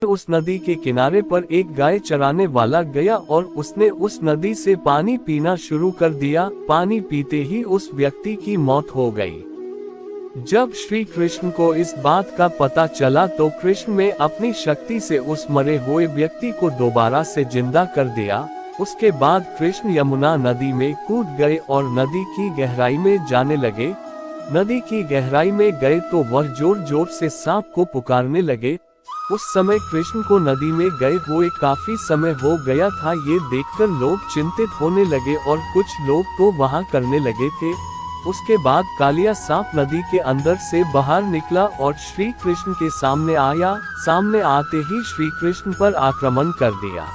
उस नदी के किनारे पर एक गाय चराने वाला गया और उसने उस नदी से पानी पीना शुरू कर दिया। पानी पीते ही उस व्यक्ति की मौत हो गई। जब श्री कृष्ण को इस बात का पता चला तो कृष्ण ने अपनी शक्ति से उस मरे हुए व्यक्ति को दोबारा से जिंदा कर दिया। उसके बाद कृष्ण यमुना नदी में कूद गए और नदी की गहराई में जाने लगे। नदी की गहराई में गए तो वह जोर जोर से सांप को पुकारने लगे। उस समय कृष्ण को नदी में गए हुए काफी समय हो गया था। ये देखकर लोग चिंतित होने लगे और कुछ लोग तो वहां करने लगे थे। उसके बाद कालिया सांप नदी के अंदर से बाहर निकला और श्री कृष्ण के सामने आया। सामने आते ही श्री कृष्ण पर आक्रमण कर दिया।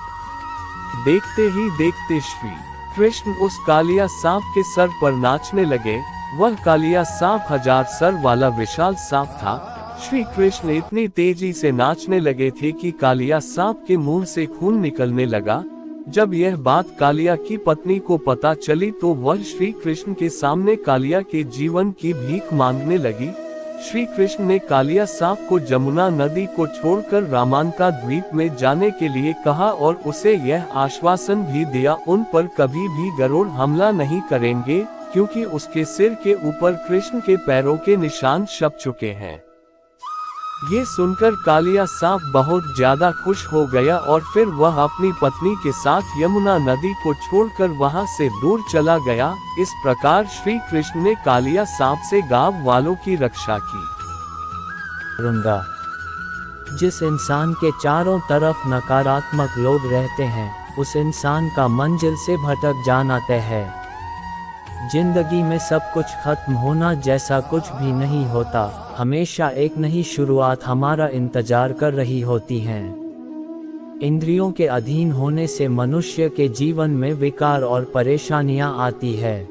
देखते ही देखते श्री कृष्ण उस कालिया सांप के सर पर नाचने लगे। वह कालिया सांप 1000 सर वाला विशाल सांप था। श्री कृष्ण इतनी तेजी से नाचने लगे थे कि कालिया सांप के मुंह से खून निकलने लगा। जब यह बात कालिया की पत्नी को पता चली तो वह श्री कृष्ण के सामने कालिया के जीवन की भीख मांगने लगी। श्री कृष्ण ने कालिया सांप को जमुना नदी को छोड़कर रामानका द्वीप में जाने के लिए कहा और उसे यह आश्वासन भी दिया उन पर कभी भी गरुड़ हमला नहीं करेंगे, क्योंकि उसके सिर के ऊपर कृष्ण के पैरों के निशान छप चुके हैं। ये सुनकर कालिया सांप बहुत ज्यादा खुश हो गया और फिर वह अपनी पत्नी के साथ यमुना नदी को छोड़कर वहां से दूर चला गया। इस प्रकार श्री कृष्ण ने कालिया सांप से गांव वालों की रक्षा की। जिस इंसान के चारों तरफ नकारात्मक लोग रहते हैं, उस इंसान का मंजिल से भटक जाना तय है। जिंदगी में सब कुछ खत्म होना जैसा कुछ भी नहीं होता। हमेशा एक नई शुरुआत हमारा इंतजार कर रही होती है। इंद्रियों के अधीन होने से मनुष्य के जीवन में विकार और परेशानियां आती है।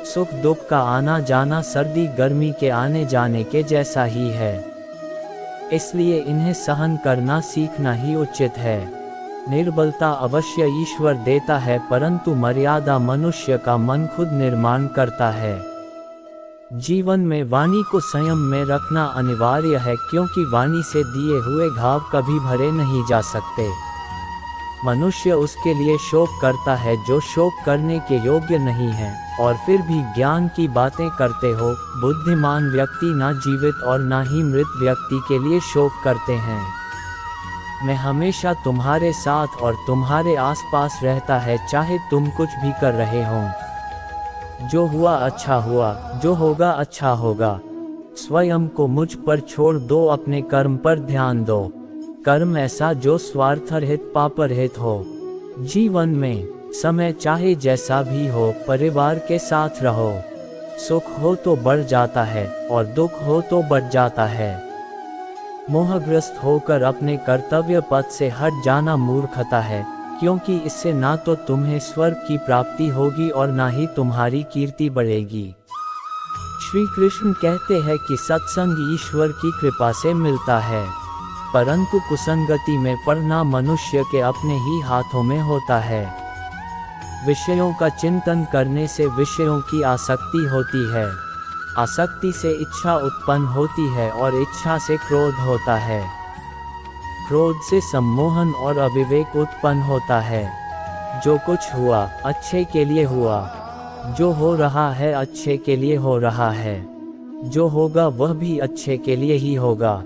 सुख दुख का आना जाना सर्दी गर्मी के आने जाने के जैसा ही है, इसलिए इन्हें सहन करना सीखना ही उचित है। निर्बलता अवश्य ईश्वर देता है, परंतु मर्यादा मनुष्य का मन खुद निर्माण करता है। जीवन में वाणी को संयम में रखना अनिवार्य है, क्योंकि वाणी से दिए हुए घाव कभी भरे नहीं जा सकते। मनुष्य उसके लिए शोक करता है जो शोक करने के योग्य नहीं है, और फिर भी ज्ञान की बातें करते हो। बुद्धिमान व्यक्ति ना जीवित और ना ही मृत व्यक्ति के लिए शोक करते हैं। मैं हमेशा तुम्हारे साथ और तुम्हारे आसपास रहता है, चाहे तुम कुछ भी कर रहे हो। जो हुआ अच्छा हुआ, जो होगा अच्छा होगा। स्वयं को मुझ पर छोड़ दो, अपने कर्म पर ध्यान दो। कर्म ऐसा जो स्वार्थरहित पापरहित हो। जीवन में समय चाहे जैसा भी हो, परिवार के साथ रहो। सुख हो तो बढ़ जाता है और दुख हो तो बढ़ जाता है। मोहग्रस्त होकर अपने कर्तव्य पथ से हट जाना मूर्खता है, क्योंकि इससे ना तो तुम्हें स्वर्ग की प्राप्ति होगी और ना ही तुम्हारी कीर्ति बढ़ेगी। श्री कृष्ण कहते हैं कि सत्संग ईश्वर की कृपा से मिलता है, परंतु कुसंगति में पड़ना मनुष्य के अपने ही हाथों में होता है। विषयों का चिंतन करने से विषयों की आसक्ति होती है। आसक्ति से इच्छा उत्पन्न होती है और इच्छा से क्रोध होता है। क्रोध से सम्मोहन और अविवेक उत्पन्न होता है। जो कुछ हुआ अच्छे के लिए हुआ, जो हो रहा है अच्छे के लिए हो रहा है, जो होगा वह भी अच्छे के लिए ही होगा।